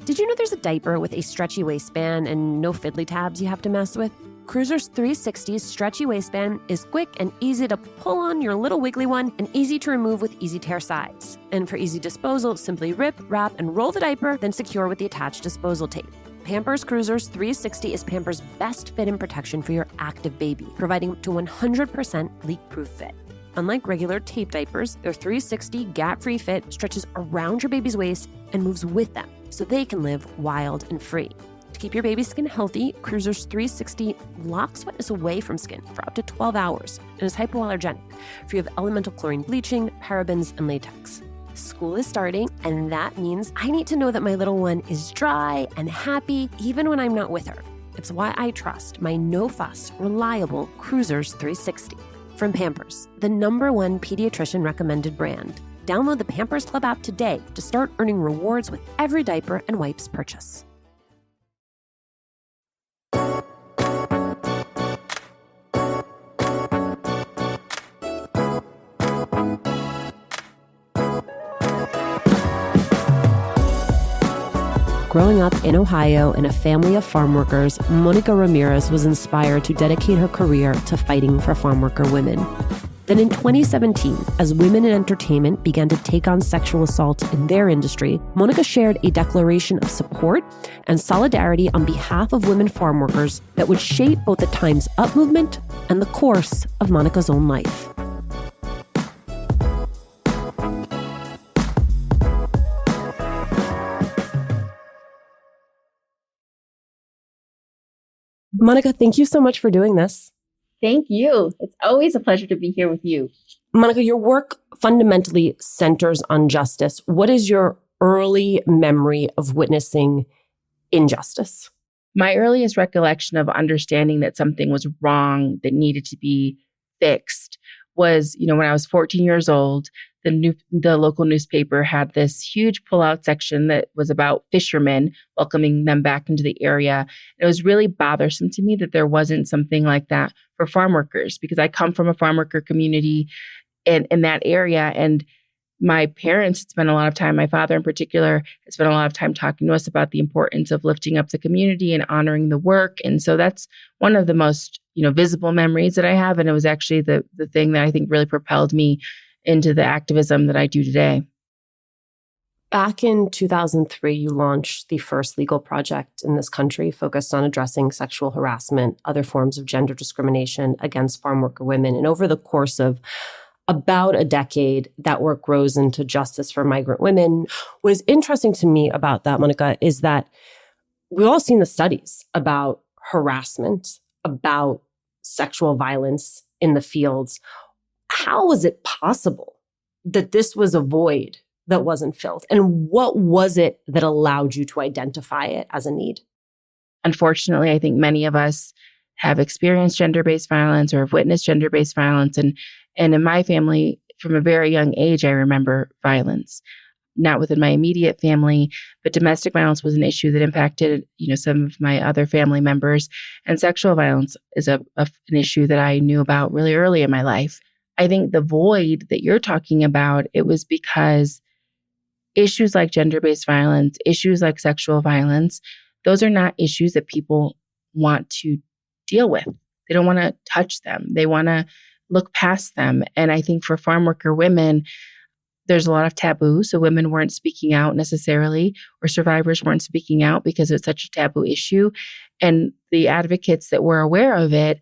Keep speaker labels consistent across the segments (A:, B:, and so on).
A: Did you know there's a diaper with a stretchy waistband and no fiddly tabs you have to mess with? Cruiser's 360's stretchy waistband is quick and easy to pull on your little wiggly one and easy to remove with easy tear sides. And for easy disposal, simply rip, wrap, and roll the diaper, then secure with the attached disposal tape. Pampers Cruiser's 360 is Pampers' best fit and protection for your active baby, providing up to 100% leak-proof fit. Unlike regular tape diapers, their 360 gap-free fit stretches around your baby's waist and moves with them, so they can live wild and free. To keep your baby's skin healthy, Cruiser's 360 locks wetness away from skin for up to 12 hours and is hypoallergenic, free of elemental chlorine bleaching, parabens, and latex. School is starting, and that means I need to know that my little one is dry and happy even when I'm not with her. It's why I trust my no-fuss, reliable Cruiser's 360. From Pampers, the #1 pediatrician recommended brand. Download the Pampers Club app today to start earning rewards with every diaper and wipes purchase. Growing up in Ohio in a family of farm workers, Monica Ramirez was inspired to dedicate her career to fighting for farm worker women. Then in 2017, as women in entertainment began to take on sexual assault in their industry, Monica shared a declaration of support and solidarity on behalf of women farm workers that would shape both the Time's Up movement and the course of Monica's own life. Monica, thank you so much for doing this.
B: Thank you. It's always a pleasure to be here with you.
A: Monica, your work fundamentally centers on justice. What is your early memory of witnessing injustice?
B: My earliest recollection of understanding that something was wrong that needed to be fixed was, when I was 14 years old, the local newspaper had this huge pullout section that was about fishermen, welcoming them back into the area. It was really bothersome to me that there wasn't something like that for farm workers, because I come from a farm worker community in that area. And my parents had spent a lot of time, my father in particular, had spent a lot of time talking to us about the importance of lifting up the community and honoring the work. And so that's one of the most, visible memories that I have. And it was actually the thing that I think really propelled me into the activism that I do today.
A: Back in 2003, you launched the first legal project in this country focused on addressing sexual harassment, other forms of gender discrimination against farm worker women. And over the course of about a decade, that work grows into justice for migrant women. What is interesting to me about that, Monica, is that we've all seen the studies about harassment, about sexual violence in the fields. How was it possible that this was a void that wasn't filled? And what was it that allowed you to identify it as a need?
B: Unfortunately, I think many of us have experienced gender-based violence or have witnessed gender-based violence. And in my family, from a very young age, I remember violence. Not within my immediate family, but domestic violence was an issue that impacted, some of my other family members. And sexual violence is an issue that I knew about really early in my life. I think the void that you're talking about, it was because issues like gender-based violence, issues like sexual violence, those are not issues that people want to deal with. They don't want to touch them. They want to look past them. And I think for farm worker women, there's a lot of taboo. So women weren't speaking out necessarily, or survivors weren't speaking out because it's such a taboo issue. And the advocates that were aware of it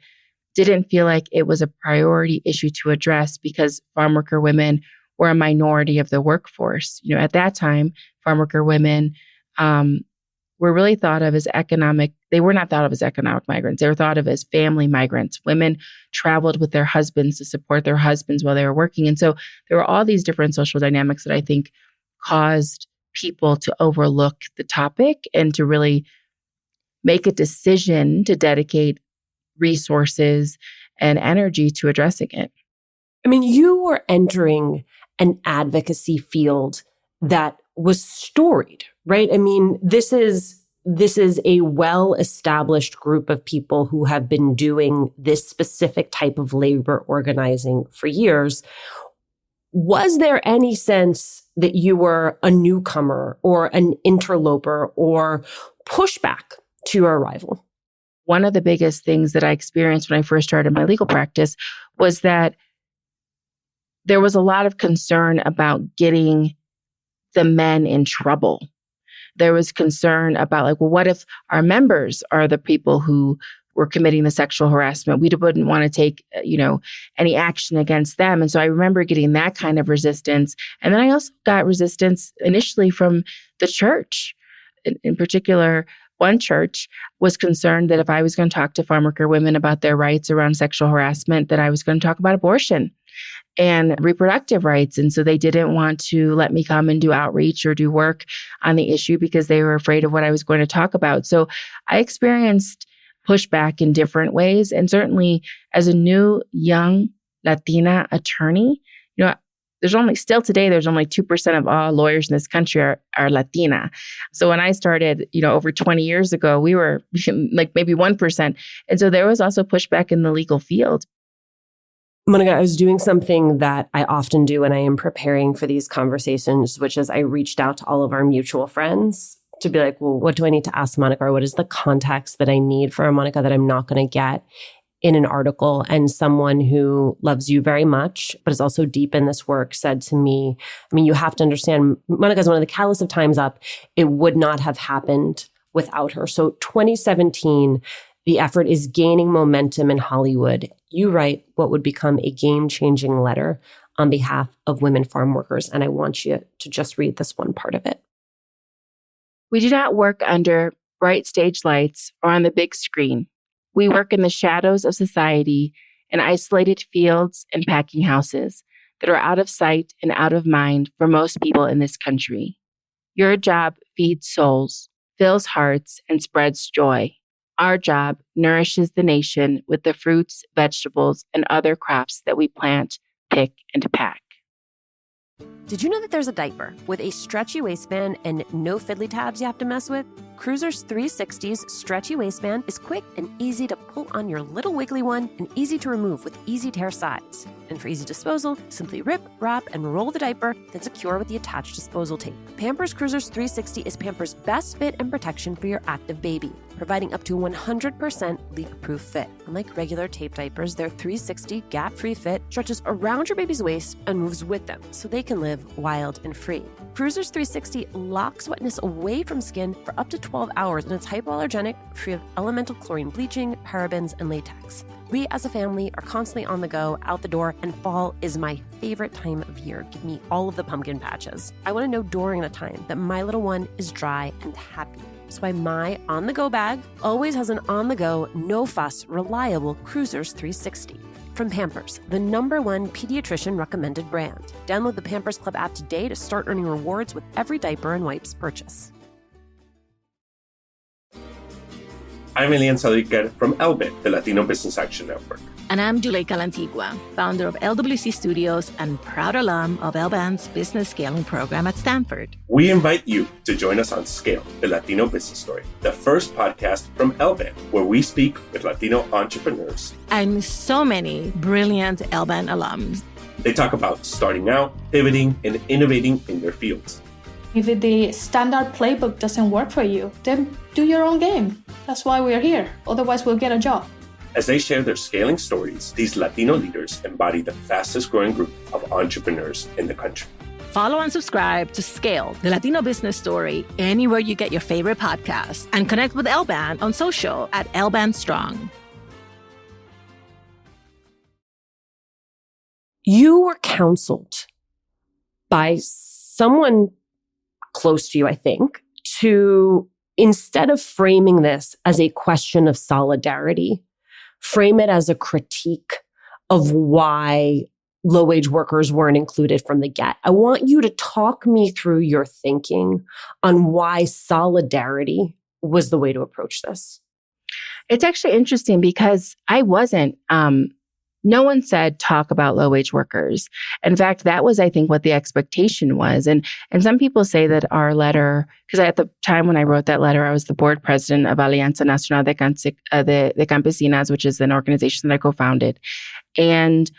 B: didn't feel like it was a priority issue to address because farm worker women were a minority of the workforce. At that time, farm worker women were really thought of as they were not thought of as economic migrants. They were thought of as family migrants. Women traveled with their husbands to support their husbands while they were working. And so there were all these different social dynamics that I think caused people to overlook the topic and to really make a decision to dedicate resources and energy to addressing it.
A: I mean, you were entering an advocacy field that was storied, right? I mean, this is a well-established group of people who have been doing this specific type of labor organizing for years. Was there any sense that you were a newcomer or an interloper or pushback to your arrival?
B: One of the biggest things that I experienced when I first started my legal practice was that there was a lot of concern about getting the men in trouble. There was concern about like, well, what if our members are the people who were committing the sexual harassment? We wouldn't want to take, any action against them. And so I remember getting that kind of resistance. And then I also got resistance initially from the church. In particular, one church was concerned that if I was going to talk to farm worker women about their rights around sexual harassment, that I was going to talk about abortion and reproductive rights. And so they didn't want to let me come and do outreach or do work on the issue because they were afraid of what I was going to talk about. So I experienced pushback in different ways. And certainly as a new young Latina attorney, there's only 2% of all lawyers in this country are Latina. So when I started, over 20 years ago, we were like maybe 1%. And so there was also pushback in the legal field.
A: Monica, I was doing something that I often do when I am preparing for these conversations, which is I reached out to all of our mutual friends to be like, well, what do I need to ask Monica? Or what is the context that I need for Monica that I'm not going to get in an article? And someone who loves you very much, but is also deep in this work, said to me, you have to understand, Monica is one of the catalysts of Time's Up. It would not have happened without her. So 2017, the effort is gaining momentum in Hollywood. You write what would become a game-changing letter on behalf of women farm workers. And I want you to just read this one part of it.
B: We do not work under bright stage lights or on the big screen. We work in the shadows of society in isolated fields and packing houses that are out of sight and out of mind for most people in this country. Your job feeds souls, fills hearts, and spreads joy. Our job nourishes the nation with the fruits, vegetables, and other crops that we plant, pick, and pack.
A: Did you know that there's a diaper with a stretchy waistband and no fiddly tabs you have to mess with? Cruiser's 360's stretchy waistband is quick and easy to pull on your little wiggly one and easy to remove with easy tear sides. And for easy disposal, simply rip, wrap, and roll the diaper, then secure with the attached disposal tape. Pampers Cruiser's 360 is Pampers' best fit and protection for your active baby, providing up to 100% leak-proof fit. Unlike regular tape diapers, their 360 gap-free fit stretches around your baby's waist and moves with them so they can live wild and free. Cruiser's 360 locks wetness away from skin for up to 12 hours, and it's hypoallergenic, free of elemental chlorine bleaching, parabens, and latex. We as a family are constantly on the go, out the door, and fall is my favorite time of year. Give me all of the pumpkin patches. I want to know during the time that my little one is dry and happy. That's why my on-the-go bag always has an on-the-go, no-fuss, reliable Cruiser's 360. From Pampers, the #1 pediatrician recommended brand. Download the Pampers Club app today to start earning rewards with every diaper and wipes purchase.
C: I'm Elian Saliker from LBIT, the Latino Business Action Network.
D: And I'm Juleika Lantigua, founder of LWC Studios and proud alum of LBAN's business scaling program at Stanford.
C: We invite you to join us on Scale, the Latino Business Story, the first podcast from LBAN, where we speak with Latino entrepreneurs.
D: And so many brilliant LBAN alums.
C: They talk about starting out, pivoting, and innovating in their fields.
E: If the standard playbook doesn't work for you, then do your own game. That's why we're here. Otherwise, we'll get a job.
C: As they share their scaling stories, these Latino leaders embody the fastest growing group of entrepreneurs in the country.
D: Follow and subscribe to Scale, the Latino Business Story, anywhere you get your favorite podcasts. And connect with LBAN on social at LBAN Strong.
A: You were counseled by someone close to you, I think, to, instead of framing this as a question of solidarity, frame it as a critique of why low-wage workers weren't included from the get. I want you to talk me through your thinking on why solidarity was the way to approach this.
B: It's actually interesting because I wasn't, no one said talk about low-wage workers. In fact, that was, I think, what the expectation was. And some people say that our letter, because at the time when I wrote that letter, I was the board president of Alianza Nacional de Campesinas, which is an organization that I co-founded. And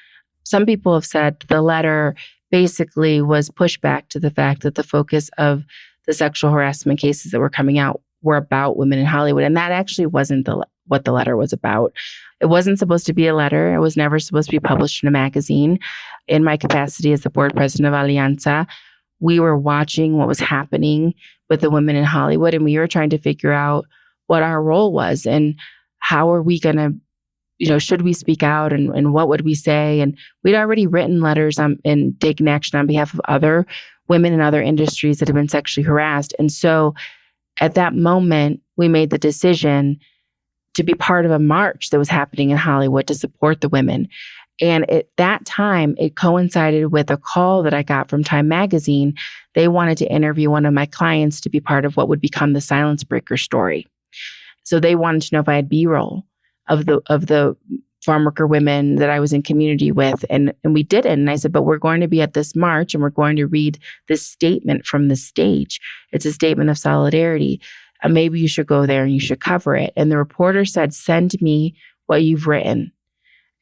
B: some people have said the letter basically was pushback to the fact that the focus of the sexual harassment cases that were coming out were about women in Hollywood. And that actually wasn't what the letter was about. It wasn't supposed to be a letter. It was never supposed to be published in a magazine. In my capacity as the board president of Alianza, we were watching what was happening with the women in Hollywood, and we were trying to figure out what our role was and how are we going to, should we speak out and what would we say? And we'd already written letters and taken action on behalf of other women in other industries that have been sexually harassed. And so at that moment, we made the decision to be part of a march that was happening in Hollywood to support the women. And at that time, it coincided with a call that I got from Time Magazine. They wanted to interview one of my clients to be part of what would become the Silence Breaker story. So they wanted to know if I had B-roll of the farm worker women that I was in community with. And we didn't. And I said, but we're going to be at this march and we're going to read this statement from the stage. It's a statement of solidarity. Maybe you should go there and you should cover it. And the reporter said, send me what you've written.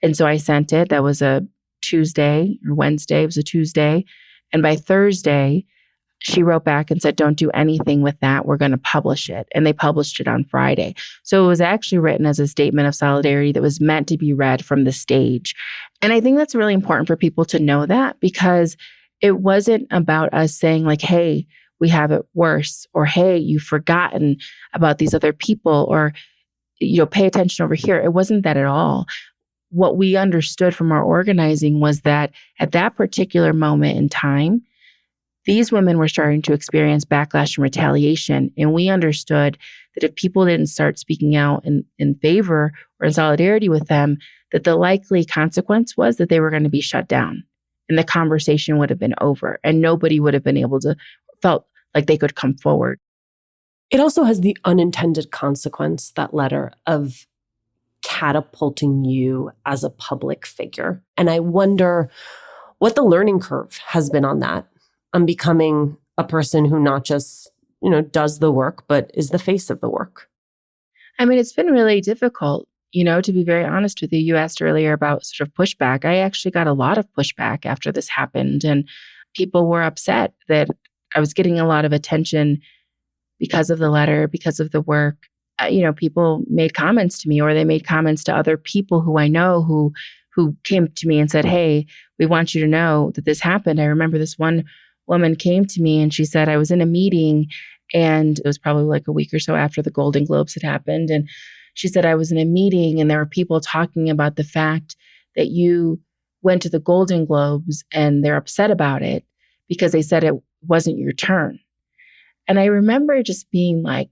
B: And so I sent it. That was a Tuesday or Wednesday. It was a Tuesday. And by Thursday, she wrote back and said, don't do anything with that. We're going to publish it. And they published it on Friday. So it was actually written as a statement of solidarity that was meant to be read from the stage. And I think that's really important for people to know that, because it wasn't about us saying like, hey, we have it worse, or hey, you've forgotten about these other people, or, pay attention over here. It wasn't that at all. What we understood from our organizing was that at that particular moment in time, these women were starting to experience backlash and retaliation. And we understood that if people didn't start speaking out in favor or in solidarity with them, that the likely consequence was that they were going to be shut down and the conversation would have been over and nobody would have been able to, felt like they could come forward.
A: It also has the unintended consequence, that letter, of catapulting you as a public figure. And I wonder what the learning curve has been on that. I'm becoming a person who not just, does the work, but is the face of the work.
B: I mean, it's been really difficult, to be very honest with you. You asked earlier about sort of pushback. I actually got a lot of pushback after this happened, and people were upset that I was getting a lot of attention because of the letter, because of the work. People made comments to me, or they made comments to other people who I know who came to me and said, hey, we want you to know that this happened. I remember this one woman came to me and she said, I was in a meeting, and it was probably like a week or so after the Golden Globes had happened. And she said, I was in a meeting and there were people talking about the fact that you went to the Golden Globes and they're upset about it because they said it wasn't your turn. And I remember just being like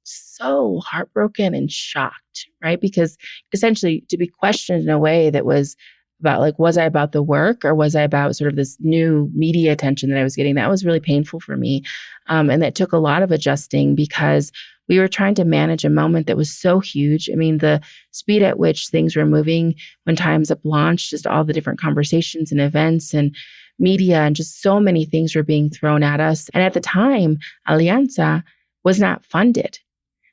B: so heartbroken and shocked, right? Because essentially to be questioned in a way that was about like, was I about the work or was I about sort of this new media attention that I was getting? That was really painful for me. And that took a lot of adjusting because we were trying to manage a moment that was so huge. I mean, the speed at which things were moving when Time's Up launched, just all the different conversations and events and media and just so many things were being thrown at us. And at the time, Alianza was not funded.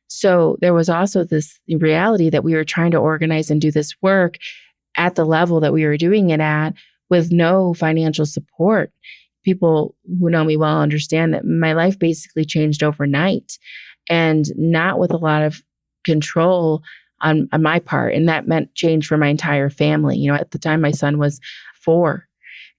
B: So there was also this reality that we were trying to organize and do this work at the level that we were doing it at with no financial support. People who know me well understand that my life basically changed overnight and not with a lot of control on my part. And that meant change for my entire family. At the time, my son was 4.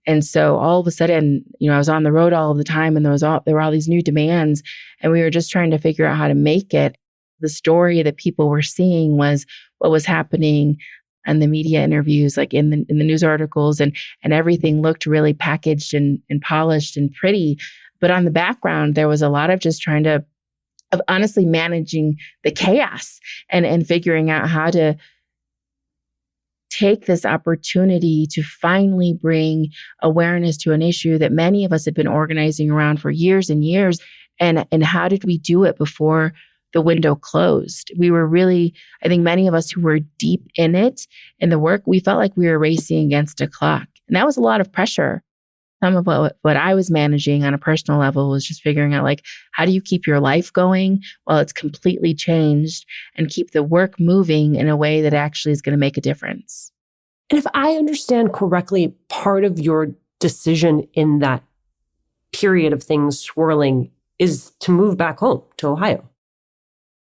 B: And so all of a sudden, I was on the road all of the time and there were all these new demands and we were just trying to figure out how to make it. The story that people were seeing was what was happening and the media interviews, like in the news articles, and everything looked really packaged and polished and pretty. But on the background, there was a lot of just trying to, of honestly managing the chaos and figuring out how to take this opportunity to finally bring awareness to an issue that many of us had been organizing around for years and years. And how did we do it before the window closed? We were really, I think many of us who were deep in it, in the work, we felt like we were racing against a clock. And that was a lot of pressure. Some of what I was managing on a personal level was just figuring out like, how do you keep your life going while it's completely changed and keep the work moving in a way that actually is going to make a difference?
A: And if I understand correctly, part of your
F: decision in that period of things swirling is to move back home to Ohio.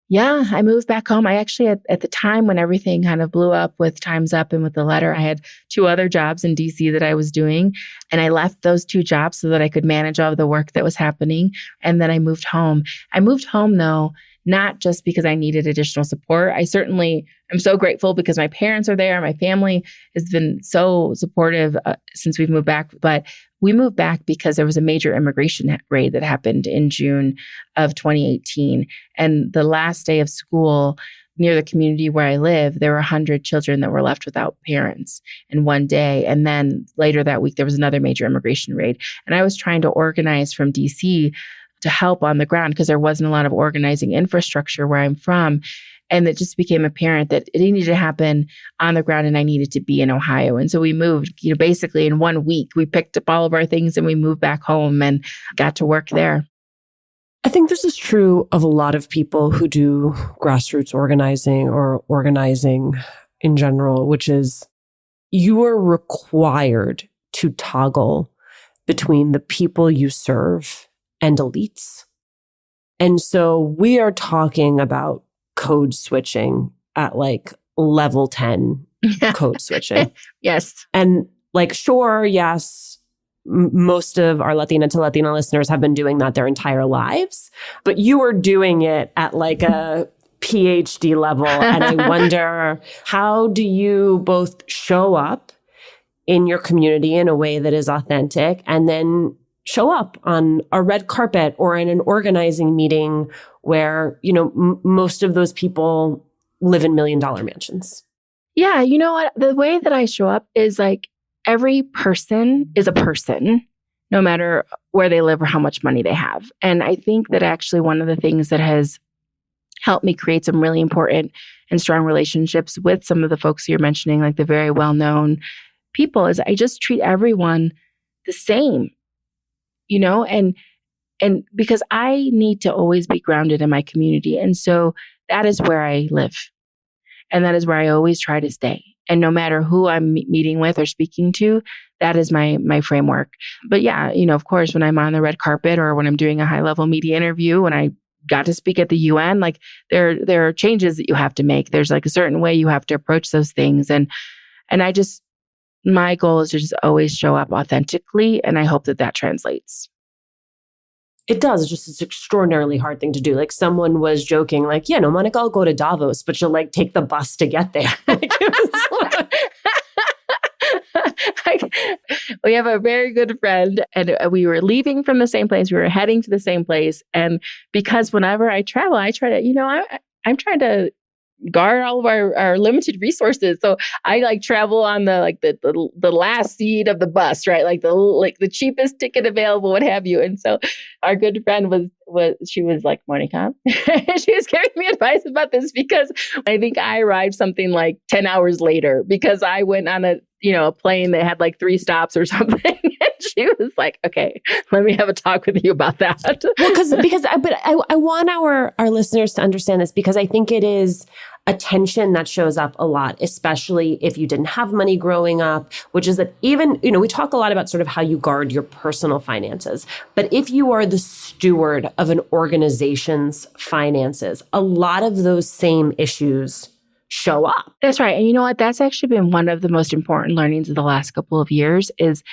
B: Yeah, I moved back home. I actually, at the time when everything kind of blew up with Time's Up and with the letter, I had 2 other jobs in DC that I was doing. And I left those 2 jobs so that I could manage all of the work that was happening. And then I moved home. I moved home, though, not just because I needed additional support. I certainly am so grateful because my parents are there. My family has been so supportive since we've moved back. But we moved back because there was a major immigration raid that happened in June of 2018. And the last day of school near the community where I live, there were 100 children that were left without parents in one day. And then later that week, there was another major immigration raid. And I was trying to organize from DC to help on the ground because there wasn't a lot of organizing infrastructure where I'm from. And it just became apparent that it needed to happen on the ground and I needed to be in Ohio. And so we moved, basically in 1 week, we picked up all of our things and we moved back home and got to work there.
F: I think this is true of a lot of people who do grassroots organizing or organizing in general, which is you are required to toggle between the people you serve and elites. And so we are talking about code switching at like level 10 code switching.
B: Yes.
F: And like, sure, yes, most of our Latina to Latina listeners have been doing that their entire lives, but you are doing it at like a PhD level. And I wonder, how do you both show up in your community in a way that is authentic and then show up on a red carpet or in an organizing meeting where, most of those people live in $1 million mansions?
B: Yeah, you know what? The way that I show up is like every person is a person, no matter where they live or how much money they have. And I think that actually one of the things that has helped me create some really important and strong relationships with some of the folks you're mentioning, like the very well-known people, is I just treat everyone the same. And because I need to always be grounded in my community. And so that is where I live. And that is where I always try to stay. And no matter who I'm meeting with or speaking to, that is my framework. But yeah, of course, when I'm on the red carpet or when I'm doing a high-level media interview, when I got to speak at the UN, like there are changes that you have to make. There's like a certain way you have to approach those things. And my goal is to just always show up authentically. And I hope that translates.
F: It does. It's an extraordinarily hard thing to do. Like someone was joking, like, yeah, no, Monica, I'll go to Davos, but you'll like take the bus to get there.
B: We have a very good friend and we were leaving from the same place. We were heading to the same place. And because whenever I travel, I try to, I'm trying to guard all of our limited resources. So I like travel on the last seat of the bus, right? Like the cheapest ticket available, what have you. And so our good friend she was like, Monica, she was giving me advice about this because I think I arrived something like 10 hours later because I went on a plane that had like 3 stops or something. And she was like, okay, let me have a talk with you about that.
F: Well, I want our listeners to understand this because I think it is a tension that shows up a lot, especially if you didn't have money growing up, which is that even, we talk a lot about sort of how you guard your personal finances. But if you are the steward of an organization's finances, a lot of those same issues show up.
B: That's right. And you know what? That's actually been one of the most important learnings of the last couple of years is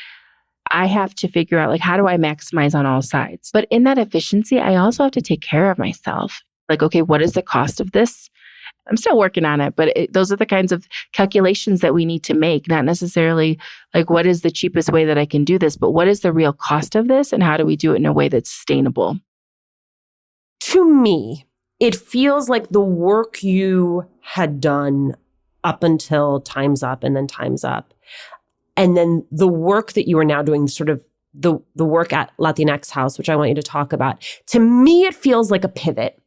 B: I have to figure out, like, how do I maximize on all sides? But in that efficiency, I also have to take care of myself. Like, okay, what is the cost of this? I'm still working on it, but those are the kinds of calculations that we need to make, not necessarily like what is the cheapest way that I can do this, but what is the real cost of this and how do we do it in a way that's sustainable?
F: To me, it feels like the work you had done up until Time's Up and then Time's Up, and then the work that you are now doing, sort of the work at Latinx House, which I want you to talk about, to me, it feels like a pivot.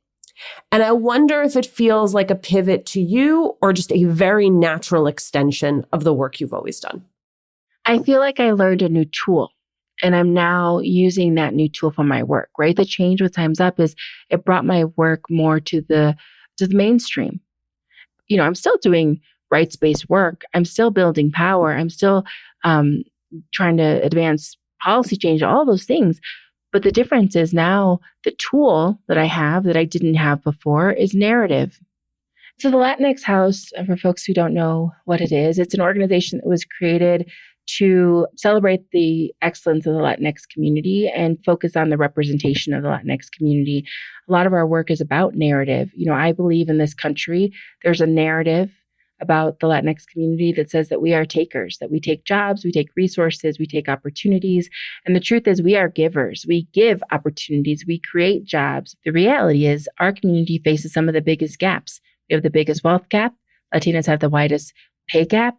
F: And I wonder if it feels like a pivot to you or just a very natural extension of the work you've always done.
B: I feel like I learned a new tool and I'm now using that new tool for my work, right? The change with Time's Up is it brought my work more to the mainstream. I'm still doing rights-based work. I'm still building power. I'm still trying to advance policy change, all those things. But the difference is now the tool that I have that I didn't have before is narrative. So the Latinx House, for folks who don't know what it is, it's an organization that was created to celebrate the excellence of the Latinx community and focus on the representation of the Latinx community. A lot of our work is about narrative. I believe in this country, there's a narrative about the Latinx community that says that we are takers, that we take jobs, we take resources, we take opportunities. And the truth is we are givers. We give opportunities, we create jobs. The reality is our community faces some of the biggest gaps. We have the biggest wealth gap. Latinas have the widest pay gap.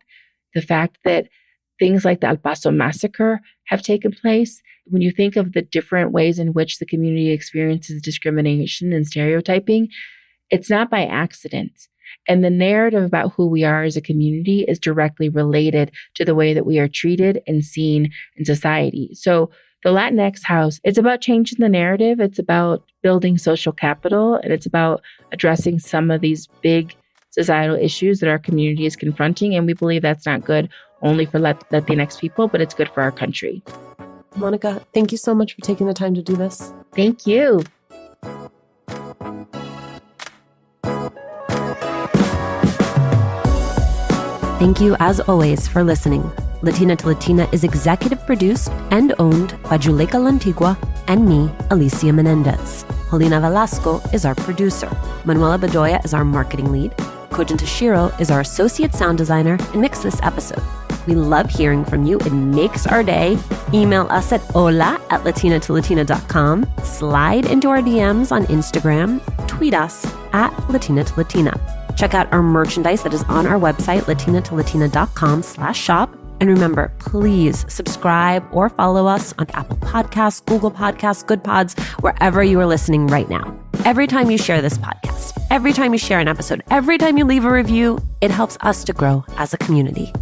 B: The fact that things like the El Paso massacre have taken place. When you think of the different ways in which the community experiences discrimination and stereotyping, it's not by accident. And the narrative about who we are as a community is directly related to the way that we are treated and seen in society. So the Latinx House, it's about changing the narrative. It's about building social capital, and it's about addressing some of these big societal issues that our community is confronting. And we believe that's not good only for Latinx people, but it's good for our country.
F: Monica, thank you so much for taking the time to do this.
B: Thank you.
A: Thank you, as always, for listening. Latina to Latina is executive produced and owned by Juleka Lantigua and me, Alicia Menendez. Helena Velasco is our producer. Manuela Bedoya is our marketing lead. Kojin Tashiro is our associate sound designer and mixed this episode. We love hearing from you. It makes our day. Email us at hola@latinatolatina.com. Slide into our DMs on Instagram. Tweet us at Latina to Latina. Check out our merchandise that is on our website, latinatolatina.com/shop. And remember, please subscribe or follow us on Apple Podcasts, Google Podcasts, Good Pods, wherever you are listening right now. Every time you share this podcast, every time you share an episode, every time you leave a review, it helps us to grow as a community.